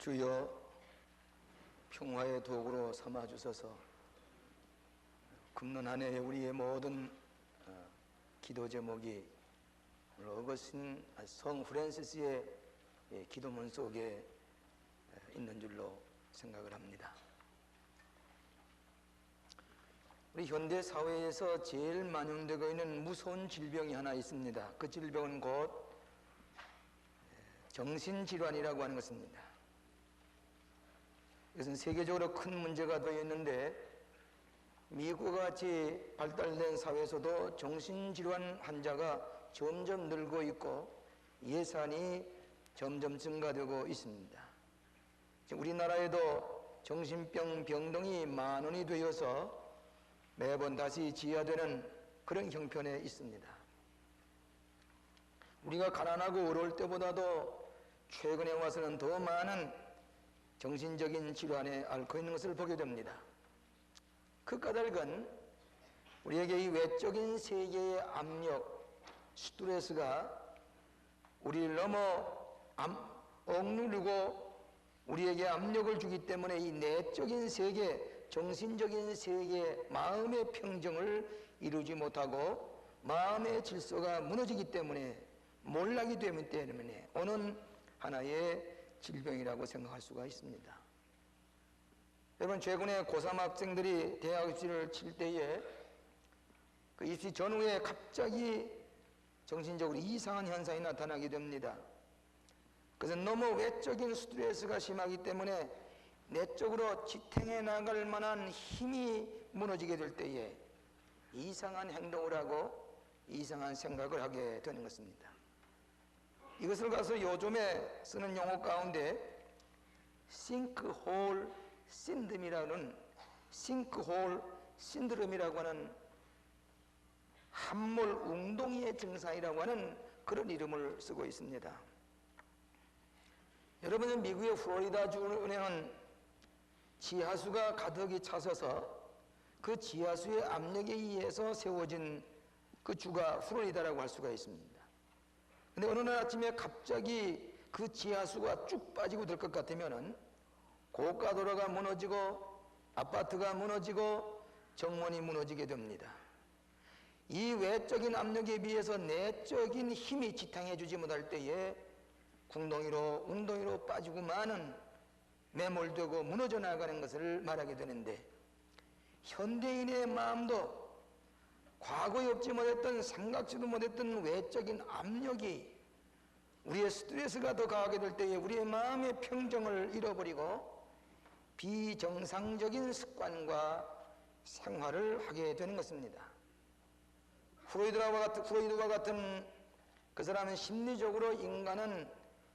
주여 평화의 도구로 삼아주소서. 금년 한 해에 우리의 모든 기도 제목이 어거스틴 성 프란시스의 기도문 속에 있는 줄로 생각을 합니다. 우리 현대 사회에서 제일 만연되고 있는 무서운 질병이 하나 있습니다. 그 질병은 곧 정신질환이라고 하는 것입니다. 이것은 세계적으로 큰 문제가 되어 있는데, 미국과 같이 발달된 사회에서도 정신질환 환자가 점점 늘고 있고 예산이 점점 증가되고 있습니다. 우리나라에도 정신병 병동이 만원이 되어서 매번 다시 지어되는 그런 형편에 있습니다. 우리가 가난하고 어려울 때보다도 최근에 와서는 더 많은 정신적인 질환에 앓고 있는 것을 보게 됩니다. 그 까닭은 우리에게 이 외적인 세계의 압력, 스트레스가 우리를 너무 억누르고 우리에게 압력을 주기 때문에 이 내적인 세계, 정신적인 세계, 마음의 평정을 이루지 못하고 마음의 질서가 무너지기 때문에 몰락이 되기 때문에 오는 하나의 질병이라고 생각할 수가 있습니다. 여러분, 최근에 고3 학생들이 대학 입시를 칠 때에 그 입시 전후에 갑자기 정신적으로 이상한 현상이 나타나게 됩니다. 그것은 너무 외적인 스트레스가 심하기 때문에 내적으로 지탱해 나갈 만한 힘이 무너지게 될 때에 이상한 행동을 하고 이상한 생각을 하게 되는 것입니다. 이것을 가서 요즘에 쓰는 용어 가운데 싱크홀 신드롬이라고 하는 함몰 웅덩이의 증상이라고 하는 그런 이름을 쓰고 있습니다. 여러분, 미국의 플로리다 주에는 지하수가 가득히 차서서 그 지하수의 압력에 의해서 세워진 그 주가 플로리다라고 할 수가 있습니다. 근데 어느 날 아침에 갑자기 그 지하수가 쭉 빠지고 될 것 같으면은 고가도로가 무너지고 아파트가 무너지고 정원이 무너지게 됩니다. 이 외적인 압력에 비해서 내적인 힘이 지탱해주지 못할 때에 웅덩이로 빠지고 많은 매몰되고 무너져 나가는 것을 말하게 되는데, 현대인의 마음도 과거에 없지 못했던 생각지도 못했던 외적인 압력이 우리의 스트레스가 더 가하게 될 때에 우리의 마음의 평정을 잃어버리고 비정상적인 습관과 생활을 하게 되는 것입니다. 프로이드와 같은 그 사람은 심리적으로 인간은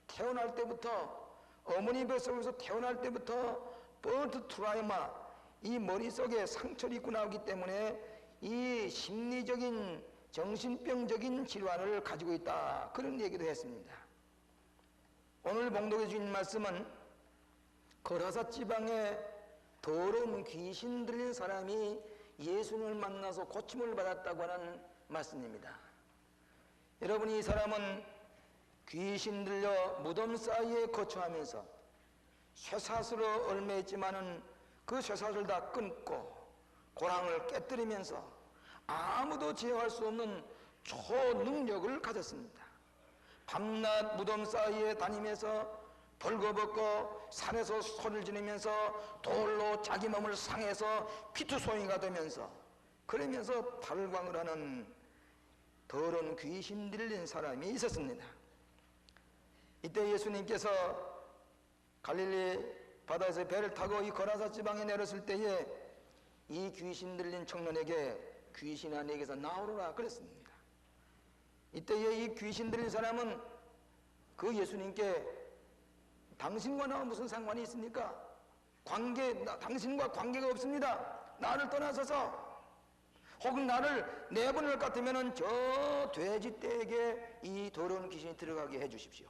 태어날 때부터, 어머니 뱃속에서 태어날 때부터 버드 트라우마, 이 머릿속에 상처를 입고 나오기 때문에 이 심리적인 정신병적인 질환을 가지고 있다, 그런 얘기도 했습니다. 오늘 봉독해 주신 말씀은 거라사 지방에 더러운 귀신 들린 사람이 예수님을 만나서 고침을 받았다고 하는 말씀입니다. 여러분, 이 사람은 귀신 들려 무덤 사이에 거처하면서 쇠사슬로 얽매있지만은 그 쇠사슬을 다 끊고 고랑을 깨뜨리면서 아무도 제어할 수 없는 초능력을 가졌습니다. 밤낮 무덤 사이에 다니면서 벌거벗고 산에서 소리를 지르면서 돌로 자기 몸을 상해서 피투성이가 되면서 그러면서 발광을 하는 더러운 귀신 들린 사람이 있었습니다. 이때 예수님께서 갈릴리 바다에서 배를 타고 이 거라사 지방에 내렸을 때에 이 귀신 들린 청년에게 귀신아 내게서 나오라 그랬습니다. 이때에 이 귀신 들린 사람은 그 예수님께 당신과 나와 무슨 상관이 있습니까? 당신과 관계가 없습니다. 나를 떠나서서, 혹은 나를 내보낼 것 같으면 저 돼지떼에게 이 더러운 귀신이 들어가게 해주십시오.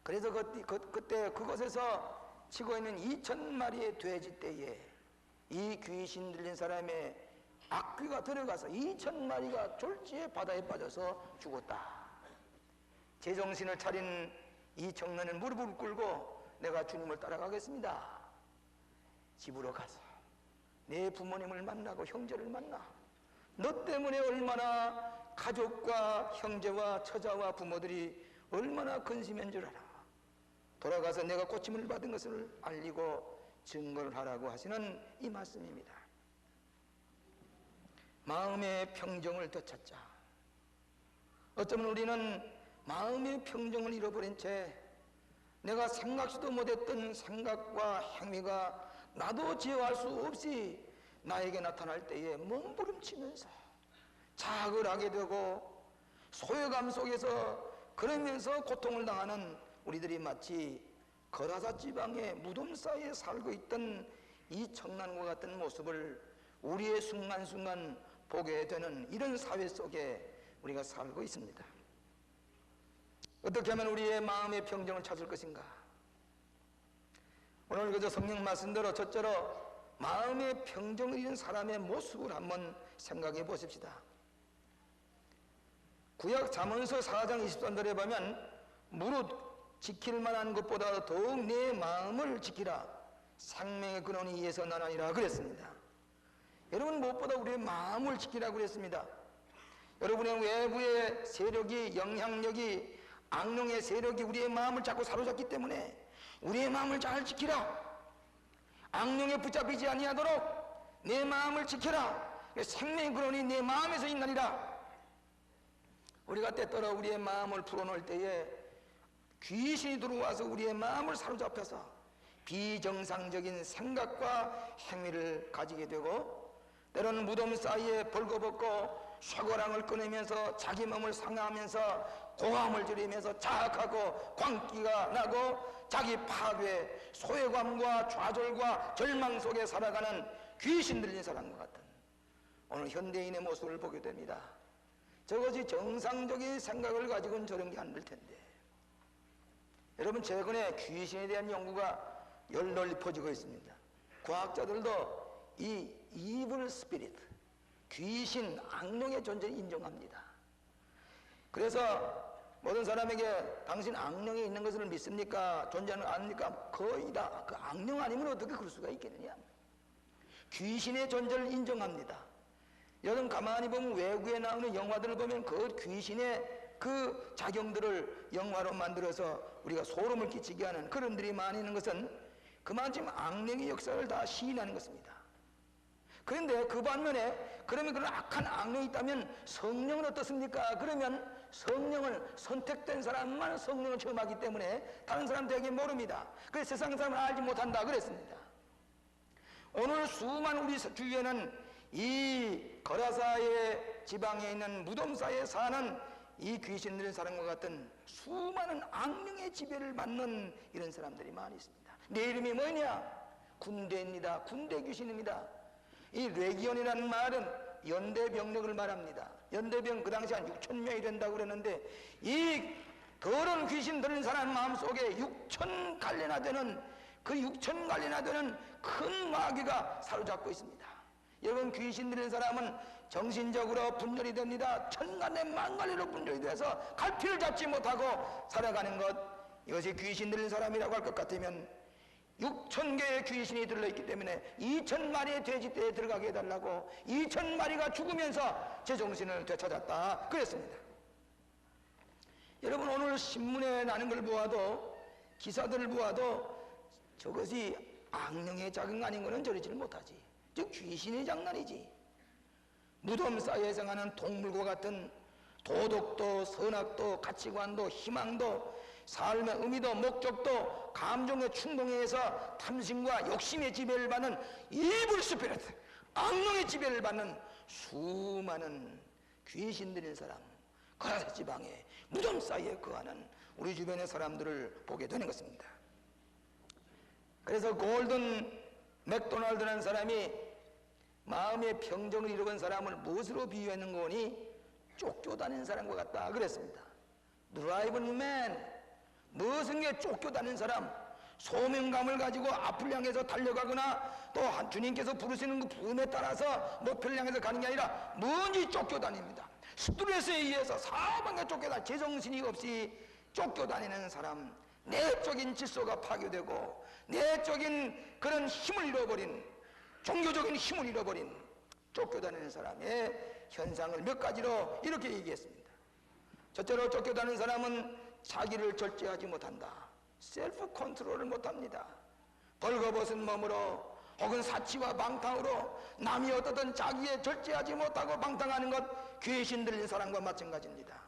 그래서 그때 그곳에서 치고 있는 2,000마리의 돼지떼에 이 귀신 들린 사람의 악귀가 들어가서 2,000마리가 졸지에 바다에 빠져서 죽었다. 제정신을 차린 이 청년은 무릎을 꿇고 내가 주님을 따라가겠습니다. 집으로 가서 내 부모님을 만나고 형제를 만나. 너 때문에 얼마나 가족과 형제와 처자와 부모들이 얼마나 근심한 줄 알아. 돌아가서 내가 고침을 받은 것을 알리고 증거를 하라고 하시는 이 말씀입니다. 마음의 평정을 되찾자. 어쩌면 우리는 마음의 평정을 잃어버린 채 내가 생각지도 못했던 생각과 행위가 나도 제어할 수 없이 나에게 나타날 때에 몸부림치면서 자학을 하게 되고 소외감 속에서 그러면서 고통을 당하는 우리들이 마치 거라사 지방의 무덤 사이에 살고 있던 이 청난과 같은 모습을 우리의 순간순간 보게 되는 이런 사회 속에 우리가 살고 있습니다. 어떻게 하면 우리의 마음의 평정을 찾을 것인가? 오늘 그저 성령 말씀대로 첫째로 마음의 평정을 잃은 사람의 모습을 한번 생각해 보십시다. 구약 잠언서 4장 23절에 보면 무릇 지킬 만한 것보다 더욱 내 마음을 지키라. 생명의 근원이 이에서 나나니라 그랬습니다. 여러분, 무엇보다 우리의 마음을 지키라고 그랬습니다. 여러분의 외부의 세력이, 영향력이, 악령의 세력이 우리의 마음을 자꾸 사로잡기 때문에 우리의 마음을 잘 지키라. 악령에 붙잡히지 아니하도록 내 마음을 지켜라. 생명의 근원이 내 마음에서 있나니라. 우리가 때때로 우리의 마음을 풀어놓을 때에 귀신이 들어와서 우리의 마음을 사로잡혀서 비정상적인 생각과 행위를 가지게 되고, 때로는 무덤 사이에 벌거벗고 쇠고랑을 꺼내면서 자기 몸을 상하면서 고함을 지르면서 자학하고 광기가 나고 자기 파괴, 소외감과 좌절과 절망 속에 살아가는 귀신 들린 사람과 같은 오늘 현대인의 모습을 보게 됩니다. 저것이 정상적인 생각을 가지고는 저런 게 안 될 텐데. 여러분, 최근에 귀신에 대한 연구가 널리 퍼지고 있습니다. 과학자들도 이 evil spirit, 귀신, 악령의 존재를 인정합니다. 그래서 모든 사람에게 당신 악령이 있는 것을 믿습니까? 존재하는 거 아닙니까? 거의 다 그 악령 아니면 어떻게 그럴 수가 있겠느냐. 귀신의 존재를 인정합니다. 여러분, 가만히 보면 외국에 나오는 영화들을 보면 그 귀신의 그 작용들을 영화로 만들어서 우리가 소름을 끼치게 하는 그런 들이 많이 있는 것은 그만큼 악령의 역사를 다 시인하는 것입니다. 그런데 그 반면에 그러면 그런 악한 악령이 있다면 성령은 어떻습니까? 그러면 성령을 선택된 사람만 성령을 체험하기 때문에 다른 사람들에게 모릅니다. 그래서 세상 사람은 알지 못한다 그랬습니다. 오늘 수많은 우리 주위에는 이 거라사의 지방에 있는 무덤사에 사는 이 귀신 들린 사람과 같은 수많은 악령의 지배를 받는 이런 사람들이 많이 있습니다. 내 이름이 뭐냐? 군대입니다. 군대 귀신입니다. 이 레기온이라는 말은 연대병력을 말합니다. 연대병 그 당시 한 6,000명이 된다고 그랬는데 이 더러운 귀신 들린 사람 마음속에 6,000갈래나 되는 그 6,000갈래나 되는 큰 마귀가 사로잡고 있습니다. 여러분, 귀신 들린 사람은 정신적으로 분열이 됩니다. 천갈래 만갈래로 분열이 돼서 갈피를 잡지 못하고 살아가는 것, 이것이 귀신 들린 사람이라고 할 것 같으면 6,000개의 귀신이 들어있기 때문에 2,000마리의 돼지떼에 들어가게 해달라고 2,000마리가 죽으면서 제 정신을 되찾았다 그랬습니다. 여러분, 오늘 신문에 나는 걸 보아도, 기사들을 보아도 저것이 악령의 작용 아닌 것은 저리지를 못하지. 즉 귀신의 장난이지. 무덤 사이에 생하는 동물과 같은 도덕도, 선악도, 가치관도, 희망도, 삶의 의미도, 목적도, 감정의 충동에 의해서 탐심과 욕심의 지배를 받는 이불 스피리트, 악령의 지배를 받는 수많은 귀신 들린 사람, 거라사 지방에 무덤 사이에 거하는 우리 주변의 사람들을 보게 되는 것입니다. 그래서 골든 맥도날드라는 사람이 마음의 평정을 잃어본 사람을 무엇으로 비유했는 거니? 쫓겨다니는 사람과 같다 그랬습니다. 드라이브는 맨, 무슨 게 쫓겨다니는 사람, 소명감을 가지고 앞을 향해서 달려가거나 또 주님께서 부르시는 그 부름에 따라서 목표를 향해서 가는 게 아니라 뭔지 쫓겨다닙니다. 스트레스에 의해서 사방에 쫓겨다 제정신이 없이 쫓겨다니는 사람, 내적인 질서가 파괴되고 내적인 그런 힘을 잃어버린, 종교적인 힘을 잃어버린 쫓겨다니는 사람의 현상을 몇 가지로 이렇게 얘기했습니다. 첫째로, 쫓겨다니는 사람은 자기를 절제하지 못한다. 셀프 컨트롤을 못합니다. 벌거벗은 몸으로 혹은 사치와 방탕으로 남이 어떻든 자기에 절제하지 못하고 방탕하는 것, 귀신 들린 사람과 마찬가지입니다.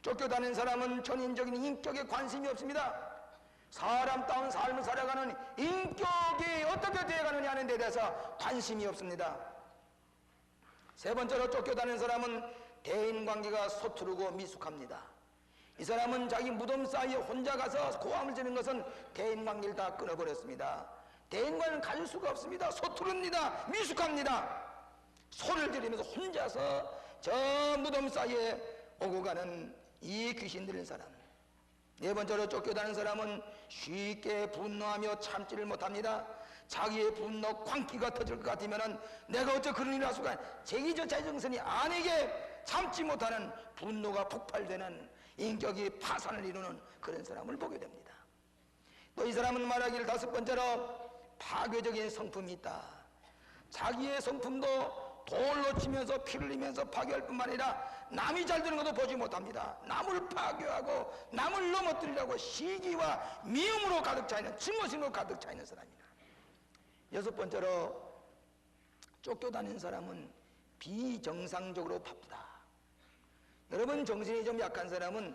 쫓겨다니는 사람은 전인적인 인격에 관심이 없습니다. 사람다운 삶을 살아가는 인격이 어떻게 되어가느냐 하는 데 대해서 관심이 없습니다. 세 번째로, 쫓겨다니는 사람은 대인관계가 서투르고 미숙합니다. 이 사람은 자기 무덤 사이에 혼자 가서 고함을 지르는 것은 대인관계를 다 끊어버렸습니다. 대인관계를 가질 수가 없습니다. 서투릅니다. 미숙합니다. 소리를 지르면서 혼자서 저 무덤 사이에 오고 가는 이 귀신 들린 사람. 네 번째로, 쫓겨다니는 사람은 쉽게 분노하며 참지를 못합니다. 자기의 분노 광기가 터질 것 같으면 내가 어째 그런 일을 할 수가, 제기저 자정선이 아내게 참지 못하는 분노가 폭발되는 인격이 파산을 이루는 그런 사람을 보게 됩니다. 또 이 사람은 말하기를, 다섯 번째로, 파괴적인 성품이 있다. 자기의 성품도 돌로 치면서 피를 흘리면서 파괴할 뿐만 아니라 남이 잘 되는 것도 보지 못합니다. 남을 파괴하고 남을 넘어뜨리려고 시기와 미움으로 가득 차있는, 증오심으로 가득 차있는 사람이다. 여섯 번째로, 쫓겨다니는 사람은 비정상적으로 바쁘다. 여러분, 정신이 좀 약한 사람은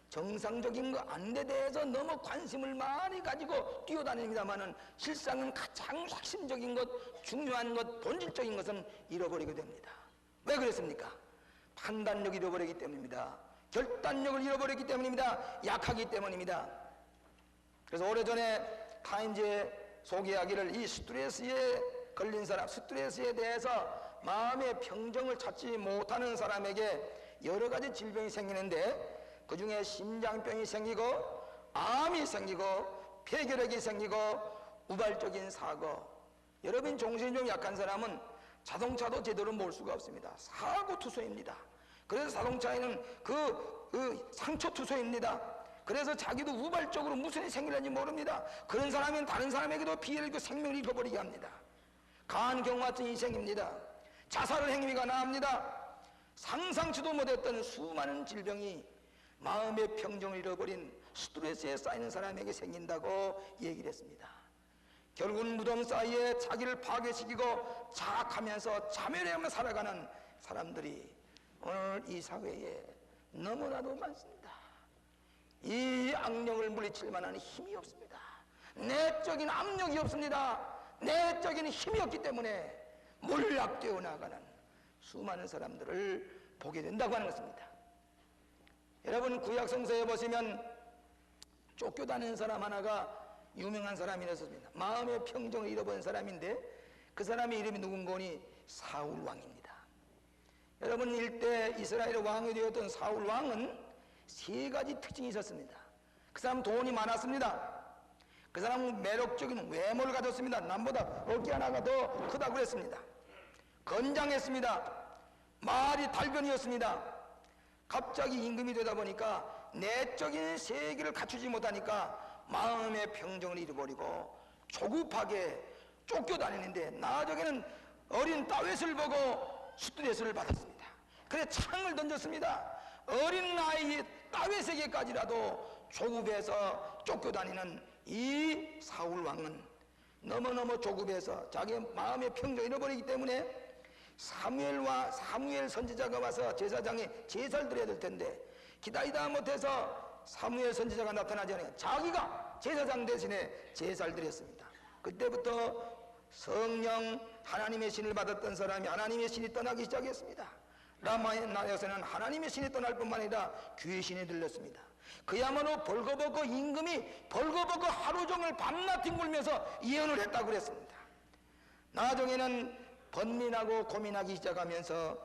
정상적인 거 안 데 대해서 너무 관심을 많이 가지고 뛰어다닙니다만은 실상은 가장 핵심적인 것, 중요한 것, 본질적인 것은 잃어버리게 됩니다. 왜 그랬습니까? 판단력을 잃어버리기 때문입니다. 결단력을 잃어버렸기 때문입니다. 약하기 때문입니다. 그래서 오래전에 타임즈에 소개하기를, 이 스트레스에 걸린 사람, 스트레스에 대해서 마음의 평정을 찾지 못하는 사람에게 여러 가지 질병이 생기는데, 그 중에 심장병이 생기고 암이 생기고 폐결핵이 생기고 우발적인 사고. 여러분, 정신이 좀 약한 사람은 자동차도 제대로 몰 수가 없습니다. 사고투소입니다. 그래서 자동차에는 그 상처투소입니다. 그래서 자기도 우발적으로 무슨 일이 생기는지 모릅니다. 그런 사람은 다른 사람에게도 피해를 입고 생명을 잃어버리게 합니다. 간경화증이 인생입니다. 자살을 행위가 나옵니다. 상상치도 못했던 수많은 질병이 마음의 평정을 잃어버린 스트레스에 쌓이는 사람에게 생긴다고 얘기를 했습니다. 결국은 무덤 사이에 자기를 파괴시키고 자학하면서 자멸해야만 살아가는 사람들이 오늘 이 사회에 너무나도 많습니다. 이 악령을 물리칠 만한 힘이 없습니다. 내적인 압력이 없습니다. 내적인 힘이 없기 때문에 몰락되어 나가는 수많은 사람들을 보게 된다고 하는 것입니다. 여러분, 구약성서에 보시면 쫓겨다니는 사람 하나가 유명한 사람이 있었습니다. 마음의 평정을 잃어버린 사람인데 그 사람의 이름이 누군가니 사울 왕입니다. 여러분, 일대 이스라엘의 왕이 되었던 사울 왕은 세 가지 특징이 있었습니다. 그 사람은 돈이 많았습니다. 그 사람은 매력적인 외모를 가졌습니다. 남보다 어깨 하나가 더 크다고 그랬습니다. 건장했습니다. 말이 달변이었습니다. 갑자기 임금이 되다 보니까 내적인 세계를 갖추지 못하니까 마음의 평정을 잃어버리고 조급하게 쫓겨다니는데, 나중에는 어린 다윗을 보고 스트레스를 받았습니다. 그래서 창을 던졌습니다. 어린 나이의 다윗에게까지라도 조급해서 쫓겨다니는 이 사울 왕은 너무너무 조급해서 자기 마음의 평정을 잃어버리기 때문에 사무엘 선지자가 와서 제사장이 제사를 드려야 될 텐데 기다리다 못해서 사무엘 선지자가 나타나지 않으니까 자기가 제사장 대신에 제사를 드렸습니다. 그때부터 성령 하나님의 신을 받았던 사람이 하나님의 신이 떠나기 시작했습니다. 라마의 나라에서는 하나님의 신이 떠날 뿐만 아니라 귀신이 들렸습니다. 그야말로 벌거벗고 임금이 벌거벗고 하루 종일 밤낮 뒹굴면서 예언을 했다고 그랬습니다. 나중에는 번민하고 고민하기 시작하면서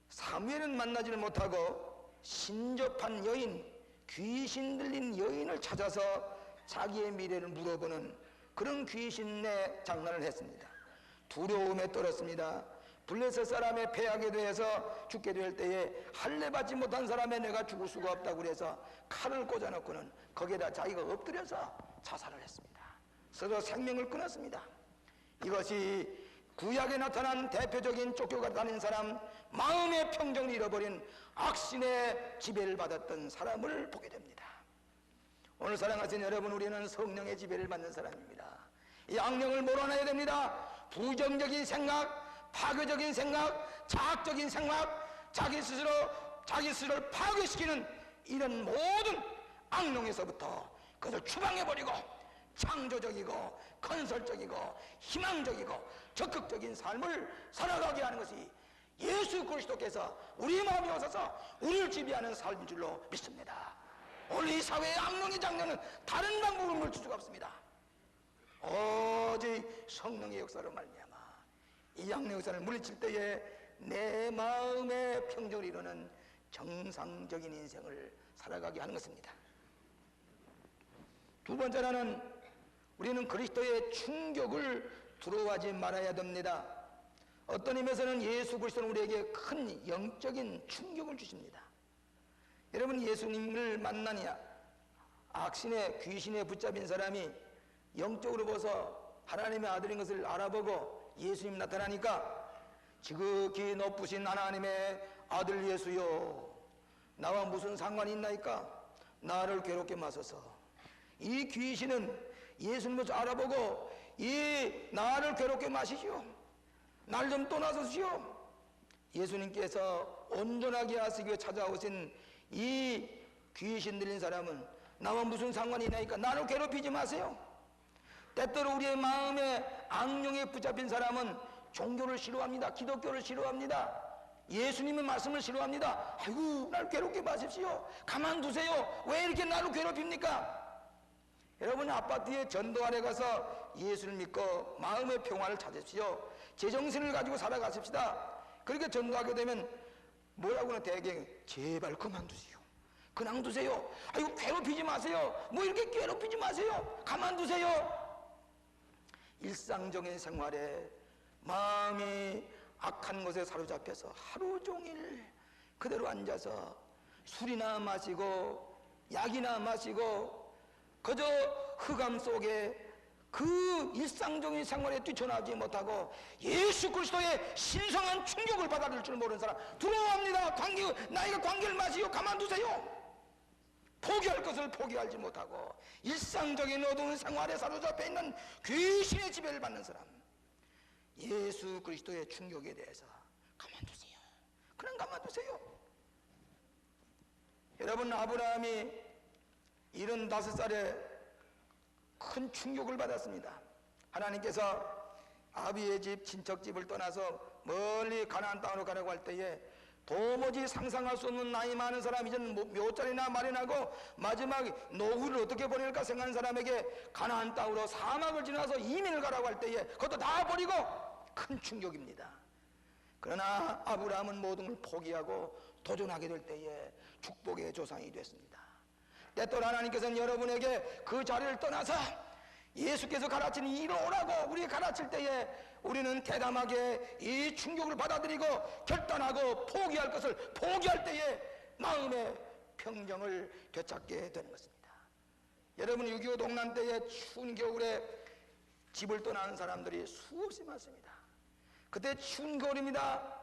사무엘은 만나지를 못하고 신접한 여인, 귀신 들린 여인을 찾아서 자기의 미래를 물어보는 그런 귀신의 장난을 했습니다. 두려움에 떨었습니다. 블레셋 사람의 패하게 되어서 죽게 될 때에 할례 받지 못한 사람의 내가 죽을 수가 없다고 그래서 칼을 꽂아놓고는 거기에다 자기가 엎드려서 자살을 했습니다. 서로 생명을 끊었습니다. 이것이 구약에 나타난 대표적인 쫓겨가 다닌 사람, 마음의 평정을 잃어버린 악신의 지배를 받았던 사람을 보게 됩니다. 오늘 사랑하시는 여러분, 우리는 성령의 지배를 받는 사람입니다. 이 악령을 몰아내야 됩니다. 부정적인 생각, 파괴적인 생각, 자학적인 생각, 자기 스스로를 파괴시키는 이런 모든 악령에서부터 그것을 추방해버리고 창조적이고 건설적이고 희망적이고 적극적인 삶을 살아가게 하는 것이 예수 그리스도께서 우리 마음에 오셔서 우리를 지배하는 삶인 줄로 믿습니다. 오늘 이 사회의 악령의 장면은 다른 방법으로 물칠 수가 없습니다. 오직 성령의 역사로 말미암아 이 악령의 역사를 물리칠 때에 내 마음의 평정을 이루는 정상적인 인생을 살아가게 하는 것입니다. 두 번째로는 우리는 그리스도의 충격을 두려워하지 말아야 됩니다. 어떤 의미에서는 예수 그리스도는 우리에게 큰 영적인 충격을 주십니다. 여러분, 예수님을 만나냐, 악신의 귀신에 붙잡힌 사람이 영적으로 봐서 하나님의 아들인 것을 알아보고 예수님 나타나니까 지극히 높으신 하나님의 아들 예수여, 나와 무슨 상관이 있나이까? 나를 괴롭게 마소서. 이 귀신은 예수님을 알아보고 이 나를 괴롭게 마시시오, 날 좀 떠나소시오. 예수님께서 온전하게 하시기 위해 찾아오신 이 귀신 들린 사람은 나와 무슨 상관이 있나이까? 나를 괴롭히지 마세요. 때때로 우리의 마음에 악령에 붙잡힌 사람은 종교를 싫어합니다. 기독교를 싫어합니다. 예수님의 말씀을 싫어합니다. 아이고, 날 괴롭게 마십시오. 가만두세요. 왜 이렇게 나를 괴롭힙니까? 여러분, 아파트에 전도하러 가서 예수를 믿고 마음의 평화를 찾으십시오. 제정신을 가지고 살아가십시다. 그렇게 전도하게 되면 뭐라고는 대개 제발 그만두세요. 그냥 두세요. 아이고, 괴롭히지 마세요. 뭐 이렇게 괴롭히지 마세요. 가만두세요. 일상적인 생활에 마음이 악한 것에 사로잡혀서 하루 종일 그대로 앉아서 술이나 마시고 약이나 마시고 그저 흑암 속에 그 일상적인 생활에 뛰쳐나오지 못하고 예수 그리스도의 신성한 충격을 받아들일 줄 모르는 사람 두려워합니다. 나이가 관계를 마시고 가만두세요. 포기할 것을 포기하지 못하고 일상적인 어두운 생활에 사로잡혀 있는 귀신의 지배를 받는 사람, 예수 그리스도의 충격에 대해서 가만두세요. 그냥 가만두세요. 여러분, 아브라함이 75살에 큰 충격을 받았습니다. 하나님께서 아비의 집, 친척 집을 떠나서 멀리 가나안 땅으로 가려고 할 때에 도무지 상상할 수 없는 나이 많은 사람, 이제는 묘자리나 마련하고 마지막 노후를 어떻게 보낼까 생각하는 사람에게 가나안 땅으로 사막을 지나서 이민을 가라고 할 때에 그것도 다 버리고 큰 충격입니다. 그러나 아브라함은 모든 걸 포기하고 도전하게 될 때에 축복의 조상이 됐습니다. 때때로 하나님께서는 여러분에게 그 자리를 떠나서 예수께서 가르치는 이로 오라고 우리 가르칠 때에 우리는 대담하게 이 충격을 받아들이고 결단하고 포기할 것을 포기할 때에 마음의 평정을 되찾게 되는 것입니다. 여러분, 6.25 동란 때에 추운 겨울에 집을 떠나는 사람들이 수없이 많습니다. 그때 추운 겨울입니다.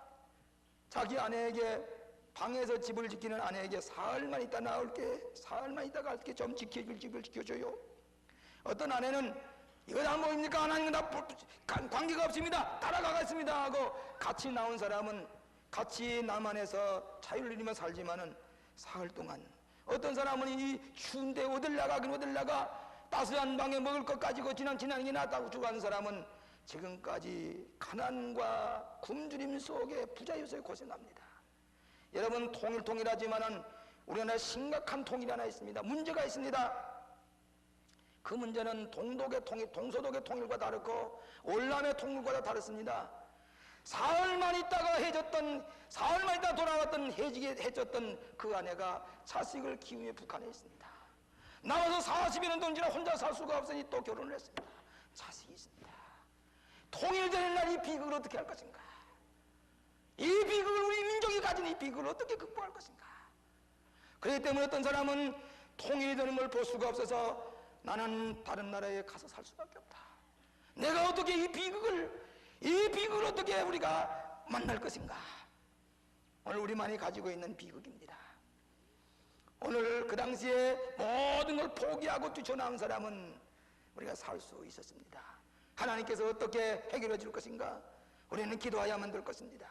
자기 아내에게, 방에서 집을 지키는 아내에게 사흘만 있다 나올게, 사흘만 있다 갈게, 좀 지켜줄 집을 지켜줘요. 어떤 아내는 이거 다 뭐입니까? 하나님은 다 관계가 없습니다. 따라가겠습니다 하고 같이 나온 사람은 같이 남한에서 자유를 누리며 살지만은 사흘 동안, 어떤 사람은 이 추운데 어딜 나가긴 어딜 나가, 따스한 방에 먹을 것 가지고 지난이 낫다고 죽어가는 사람은 지금까지 가난과 굶주림 속에 부자유속에 고생합니다. 여러분, 통일하지만은 우리나라에 심각한 통일이 하나 있습니다. 문제가 있습니다. 그 문제는 동독의 통일, 동서독의 통일과 다르고 월남의 통일과 다르습니다. 사흘만 있다가 사흘만 있다가 돌아왔던 해졌던 그 아내가 자식을 키우며 북한에 있습니다. 나와서 40여 년 동안 혼자 살 수가 없으니 또 결혼을 했습니다. 자식이 있습니다. 통일되는 날 이 비극을 어떻게 할 것인가? 이 비극을, 우리 민족이 가진 이 비극을 어떻게 극복할 것인가? 그렇기 때문에 어떤 사람은 통일이 되는 걸 볼 수가 없어서 나는 다른 나라에 가서 살 수밖에 없다. 내가 어떻게 이 비극을 어떻게 우리가 만날 것인가? 오늘 우리만이 가지고 있는 비극입니다. 오늘 그 당시에 모든 걸 포기하고 뛰쳐나온 사람은 우리가 살 수 있었습니다. 하나님께서 어떻게 해결해 줄 것인가? 우리는 기도해야만 될 것입니다.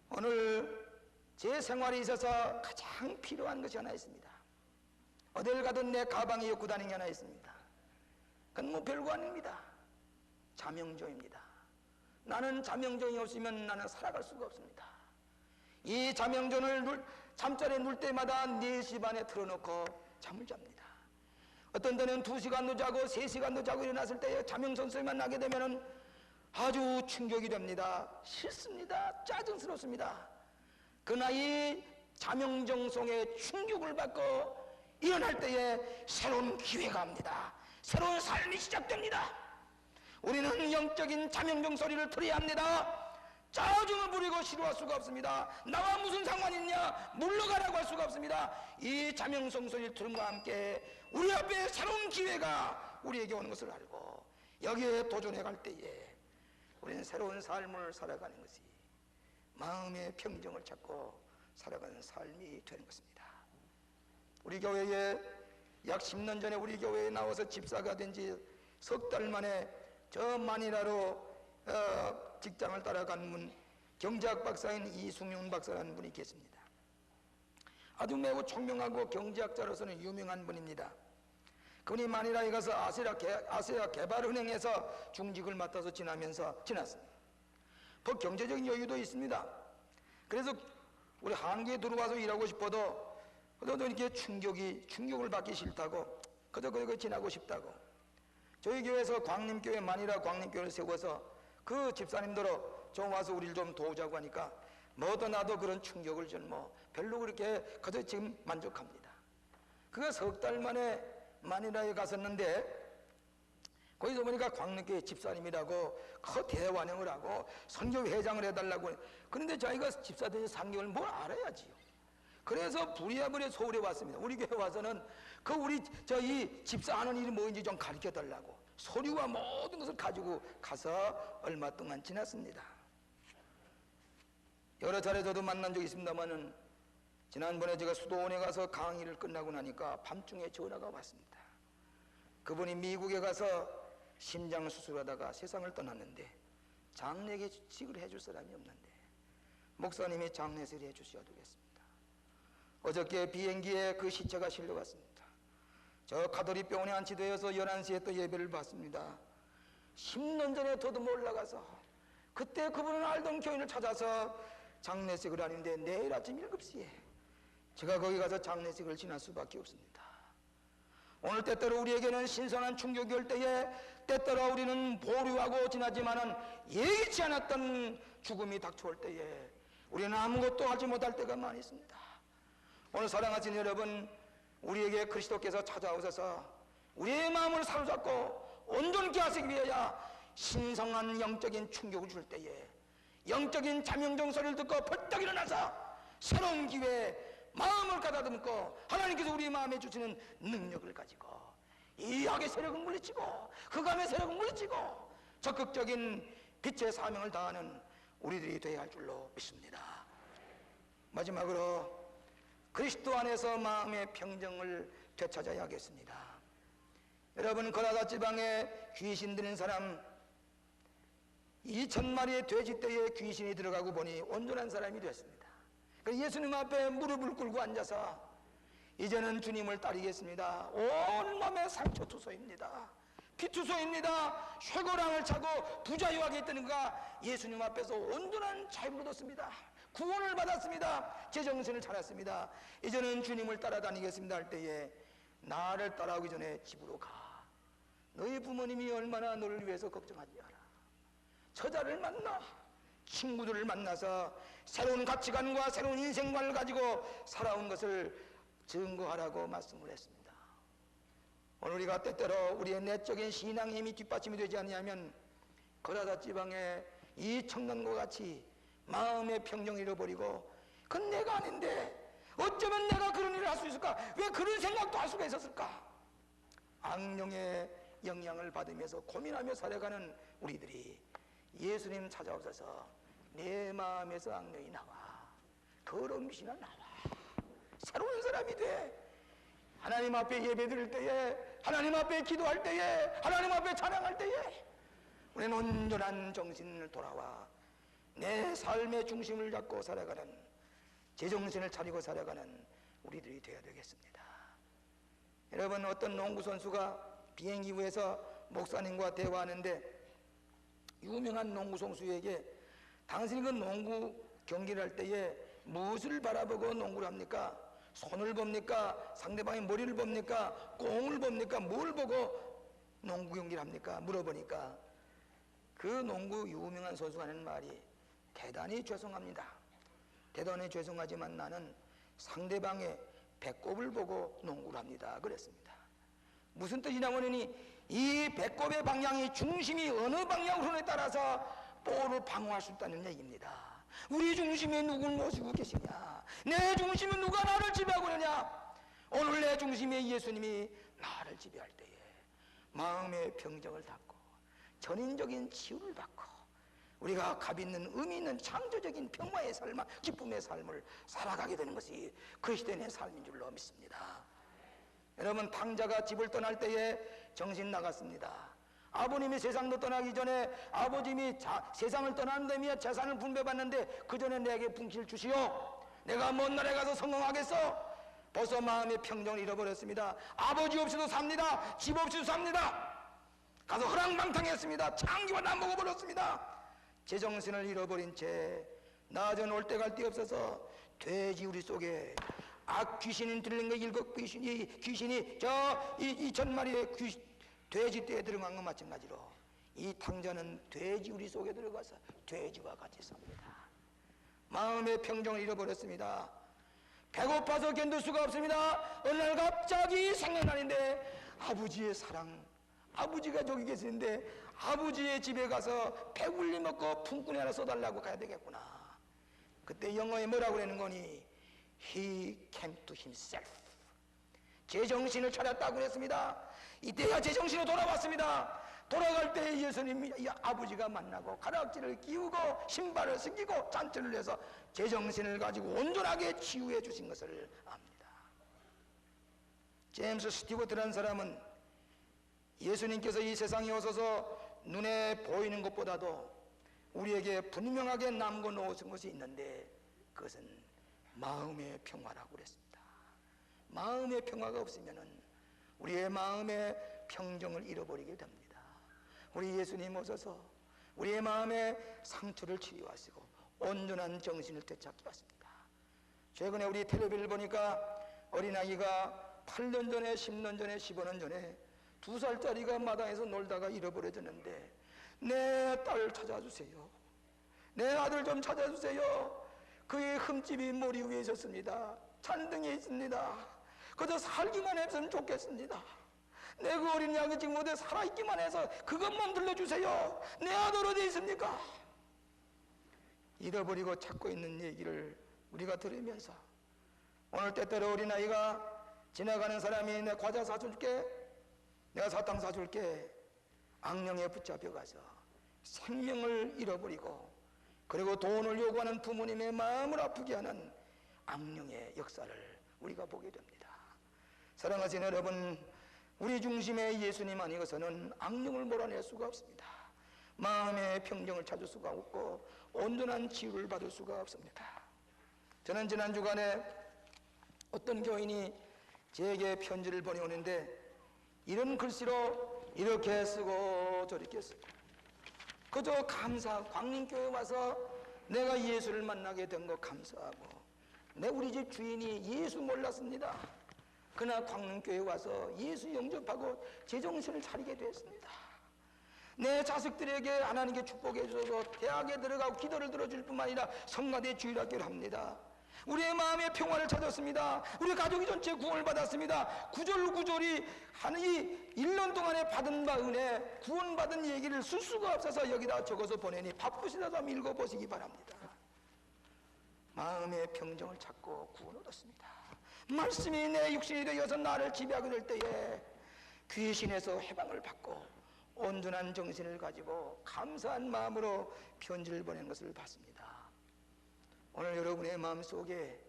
오늘 제 생활에 있어서 가장 필요한 것이 하나 있습니다. 어딜 가든 내 가방에 엮고 다니는 게 하나 있습니다. 그건 뭐 별거 아닙니다. 자명종입니다. 나는 자명종이 없으면 나는 살아갈 수가 없습니다. 이 자명종을 잠자리에 누울 때마다 4시 반에 틀어놓고 잠을 잡니다. 어떤 때는 2시간도 자고 3시간도 자고 일어났을 때 자명종 소리만 나게 되면 아주 충격이 됩니다. 싫습니다. 짜증스럽습니다. 그러나 이 자명종송의 충격을 받고 일어날 때에 새로운 기회가 옵니다. 새로운 삶이 시작됩니다. 우리는 영적인 자명종 소리를 들어야 합니다. 짜증을 부리고 싫어할 수가 없습니다. 나와 무슨 상관이 있냐? 물러가라고 할 수가 없습니다. 이 자명종 소리를 들음과 함께 우리 앞에 새로운 기회가 우리에게 오는 것을 알고 여기에 도전해 갈 때에 우리는 새로운 삶을 살아가는 것이 마음의 평정을 찾고 살아가는 삶이 되는 것입니다. 우리 교회에 약 10년 전에 우리 교회에 나와서 집사가 된 지 석 달 만에 저 마니라로 직장을 따라간 분, 경제학 박사인 이승윤 박사라는 분이 계십니다. 아주 매우 총명하고 경제학자로서는 유명한 분입니다. 그분이 마니라에 가서 아시아 개발은행에서 중직을 맡아서 지났습니다. 그 경제적인 여유도 있습니다. 그래서 우리 한국에 들어와서 일하고 싶어도 이렇게 충격을 받기 싫다고 그저 지나고 싶다고 저희 교회에서 광림교회 마니라 광림교회를 세워서 그 집사님들로 좀 와서 우리를 좀 도우자고 하니까 뭐도 나도 그런 충격을 별로 그렇게 그저 지금 만족합니다. 그가 석 달 만에 마니라에 갔었는데 거기서 보니까 광림교회 집사님이라고 그 대환영을 하고 선교회장을 해달라고. 그런데 자기가 집사 된 지 3개월 뭘 알아야지요. 그래서 부랴부랴 서울에 왔습니다. 우리 교회 와서는 이 집사하는 일이 뭐인지 좀 가르쳐 달라고 서류와 모든 것을 가지고 가서 얼마 동안 지났습니다. 여러 차례 저도 만난 적이 있습니다만은 지난번에 제가 수도원에 가서 강의를 끝나고 나니까 밤중에 전화가 왔습니다. 그분이 미국에 가서 심장 수술하다가 세상을 떠났는데 장례식을 해줄 사람이 없는데 목사님이 장례식을 해주셔야 되겠습니다. 어저께 비행기에 그 시체가 실려갔습니다. 저 가톨릭 병원에 안치되어서 11시에 또 예배를 받습니다. 10년 전에 저도 몰라가서 그때 그분은 알던 교인을 찾아서 장례식을 하는데 내일 아침 7시에 제가 거기 가서 장례식을 지날 수밖에 없습니다. 오늘 때때로 우리에게는 신선한 충격이 올 때에 때때로 우리는 보류하고 지나지만은 예기치 않았던 죽음이 닥쳐올 때에 우리는 아무것도 하지 못할 때가 많이 있습니다. 오늘 사랑하신 여러분, 우리에게 그리스도께서 찾아오셔서 우리의 마음을 사로잡고 온전케 하시기 위하여 신성한 영적인 충격을 줄 때에 영적인 자명종 소리를 듣고 벌떡 일어나서 새로운 기회에 마음을 가다듬고 하나님께서 우리 마음에 주시는 능력을 가지고 이 악의 세력을 물리치고 흑암의 세력을 물리치고 적극적인 빛의 사명을 다하는 우리들이 되어야 할 줄로 믿습니다. 마지막으로 그리스도 안에서 마음의 평정을 되찾아야 하겠습니다. 여러분, 거라다 지방에 귀신 들린 사람 2000마리의 돼지떼에 귀신이 들어가고 보니 온전한 사람이 됐습니다. 예수님 앞에 무릎을 꿇고 앉아서 이제는 주님을 따르겠습니다. 온 몸에 상처 투소입니다. 피투소입니다. 쇠고랑을 차고 부자유하게 있던 그가 예수님 앞에서 온전한 자유를 얻었습니다. 구원을 받았습니다. 제정신을 차렸습니다. 이제는 주님을 따라다니겠습니다 할 때에 나를 따라오기 전에 집으로 가. 너희 부모님이 얼마나 너를 위해서 걱정하지 않아. 처자를 만나 친구들을 만나서 새로운 가치관과 새로운 인생관을 가지고 살아온 것을 증거하라고 말씀을 했습니다. 오늘 우리가 때때로 우리의 내적인 신앙의 힘이 뒷받침이 되지 않냐면 거라다 지방의 이 청년과 같이 마음의 평정을 잃어버리고 그건 내가 아닌데 어쩌면 내가 그런 일을 할 수 있을까? 왜 그런 생각도 할 수가 있었을까? 악령의 영향을 받으면서 고민하며 살아가는 우리들이 예수님 찾아오셔서 내 마음에서 악령이 나와, 더러운 귀신아 나와, 새로운 사람이 돼. 하나님 앞에 예배드릴 때에, 하나님 앞에 기도할 때에, 하나님 앞에 찬양할 때에 우리는 온전한 정신을 돌아와 내 삶의 중심을 잡고 살아가는, 제정신을 차리고 살아가는 우리들이 되어야 되겠습니다. 여러분, 어떤 농구 선수가 비행기 위에서 목사님과 대화하는데 유명한 농구 선수에게 당신이 그 농구 경기를 할 때에 무엇을 바라보고 농구를 합니까? 손을 봅니까? 상대방의 머리를 봅니까? 공을 봅니까? 뭘 보고 농구 경기를 합니까? 물어보니까 그 농구 유명한 선수가 하는 말이 대단히 죄송합니다. 대단히 죄송하지만 나는 상대방의 배꼽을 보고 농구를 합니다. 그랬습니다. 무슨 뜻이냐면 이 배꼽의 방향이, 중심이 어느 방향으로 흐르느냐에 따라서 볼을 방어할 수 있다는 얘기입니다. 우리 중심에 누굴 모시고 계시냐? 내 중심에 누가 나를 지배하고 있느냐? 오늘 내 중심에 예수님이 나를 지배할 때에 마음의 평정을 닫고 전인적인 치유를 받고 우리가 값 있는 의미 있는 창조적인 평화의 삶, 기쁨의 삶을 살아가게 되는 것이 그리스도인의 삶인 줄로 믿습니다. 여러분, 탕자가 집을 떠날 때에 정신 나갔습니다. 아버님이 세상도 떠나기 전에 아버님이 세상을 떠난 다음에 재산을 분배받는데 그 전에 내게 분기를 주시오. 내가 먼 나라에 가서 성공하겠어. 벌써 마음의 평정을 잃어버렸습니다. 아버지 없이도 삽니다. 집 없이도 삽니다. 가서 허랑방탕했습니다. 창기와 다 먹어버렸습니다. 제정신을 잃어버린 채 나저 놀 데 갈 데 없어서 돼지 우리 속에 악귀신이 들린 거 일곱 귀신이 저 2,000마리의 돼지 떼에 들어간 것 마찬가지로 이 탕자는 돼지 우리 속에 들어가서 돼지와 같이 삽니다. 마음의 평정을 잃어버렸습니다. 배고파서 견딜 수가 없습니다. 어느 날 갑자기 생각나는데 아버지의 사랑, 아버지가 저기 계시는데 아버지의 집에 가서 배불리 먹고 품꾼이 하나 써달라고 가야 되겠구나. 그때 영어에 뭐라고 그러는 거니? He came to himself. 제정신을 찾았다고 그랬습니다. 이때야 제정신으로 돌아왔습니다. 돌아갈 때 예수님이 아버지가 만나고 가락지를 끼우고 신발을 쓰기고 잔치를 해서 제정신을 가지고 온전하게 치유해 주신 것을 압니다. 제임스 스티버트라는 사람은 예수님께서 이 세상에 오셔서 눈에 보이는 것보다도 우리에게 분명하게 남겨 놓으신 것이 있는데 그것은 마음의 평화라고 그랬습니다. 마음의 평화가 없으면 우리의 마음의 평정을 잃어버리게 됩니다. 우리 예수님 오셔서 우리의 마음의 상처를 치유하시고 온전한 정신을 되찾게 하십니다. 최근에 우리 텔레비를 보니까 어린아이가 8년 전에 10년 전에 15년 전에 2살짜리가 마당에서 놀다가 잃어버려졌는데 내 딸 찾아주세요. 내 아들 좀 찾아주세요. 그의 흠집이 머리 위에 있었습니다. 잔등에 있습니다. 그저 살기만 했으면 좋겠습니다. 내 그 어린 양이 지금 어디 살아있기만 해서 그것만 들려주세요. 내 아들 어디 있습니까? 잃어버리고 찾고 있는 얘기를 우리가 들으면서 오늘 때때로 어린아이가 지나가는 사람이 내 과자 사줄게, 내가 사탕 사줄게, 악령에 붙잡혀가서 생명을 잃어버리고 그리고 돈을 요구하는 부모님의 마음을 아프게 하는 악령의 역사를 우리가 보게 됩니다. 사랑하시는 여러분, 우리 중심의 예수님 아니고서는 악령을 몰아낼 수가 없습니다. 마음의 평정을 찾을 수가 없고 온전한 치유를 받을 수가 없습니다. 저는 지난 주간에 어떤 교인이 제게 편지를 보내오는데 이런 글씨로 이렇게 쓰고 저렇게 쓰고 그저 감사, 광림교회 와서 내가 예수를 만나게 된 거 감사하고 우리 집 주인이 예수 몰랐습니다. 그러나 광림교회 와서 예수 영접하고 제정신을 차리게 됐습니다. 내 자식들에게 하나님께 축복해 주셔서 대학에 들어가고 기도를 들어줄 뿐만 아니라 성가대 주일학교를 합니다. 우리의 마음의 평화를 찾았습니다. 우리 가족이 전체 구원을 받았습니다. 구절구절이 이 1년 동안에 받은 바 은혜, 구원받은 얘기를 쓸 수가 없어서 여기다 적어서 보내니 바쁘시다도 한번 읽어보시기 바랍니다. 마음의 평정을 찾고 구원을 얻었습니다. 말씀이 내 육신이 되어서 나를 지배하게 될 때에 귀신에서 해방을 받고 온전한 정신을 가지고 감사한 마음으로 편지를 보낸 것을 봤습니다. 오늘 여러분의 마음속에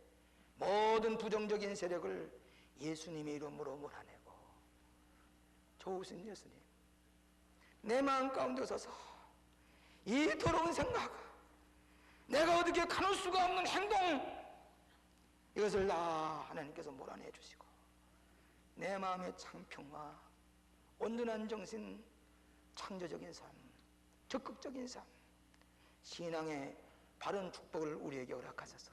모든 부정적인 세력을 예수님의 이름으로 몰아내고, 좋으신 예수님, 내 마음 가운데 서서 이 더러운 생각, 내가 어떻게 가눌 수가 없는 행동, 이것을 다 하나님께서 몰아내 주시고 내 마음의 창평과 온전한 정신, 창조적인 삶, 적극적인 삶, 신앙의 바른 축복을 우리에게 허락하셔서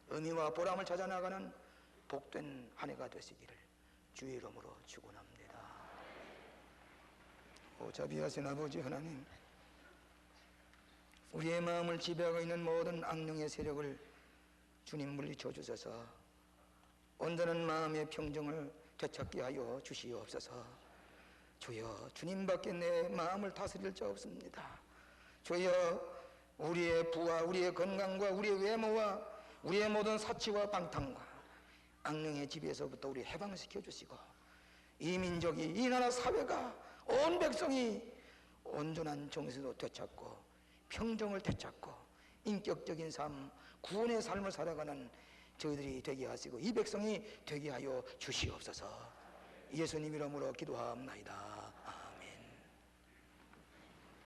의미와 보람을 찾아 나가는 복된 한 해가 되시기를 주의 이름으로 축원합니다. 오 자비하신 아버지 하나님, 우리의 마음을 지배하고 있는 모든 악령의 세력을 주님 물리쳐 주셔서 온전한 마음의 평정을 되찾게 하여 주시옵소서. 주여, 주님밖에 내 마음을 다스릴 자 없습니다. 주여, 우리의 부와 우리의 건강과 우리의 외모와 우리의 모든 사치와 방탕과 악령의 지배에서부터 우리 해방시켜 주시고 이 민족이, 이 나라 사회가, 온 백성이 온전한 정신으로 되찾고 평정을 되찾고 인격적인 삶, 구원의 삶을 살아가는 저희들이 되게 하시고 이 백성이 되게 하여 주시옵소서. 예수님 이름으로 기도하옵나이다.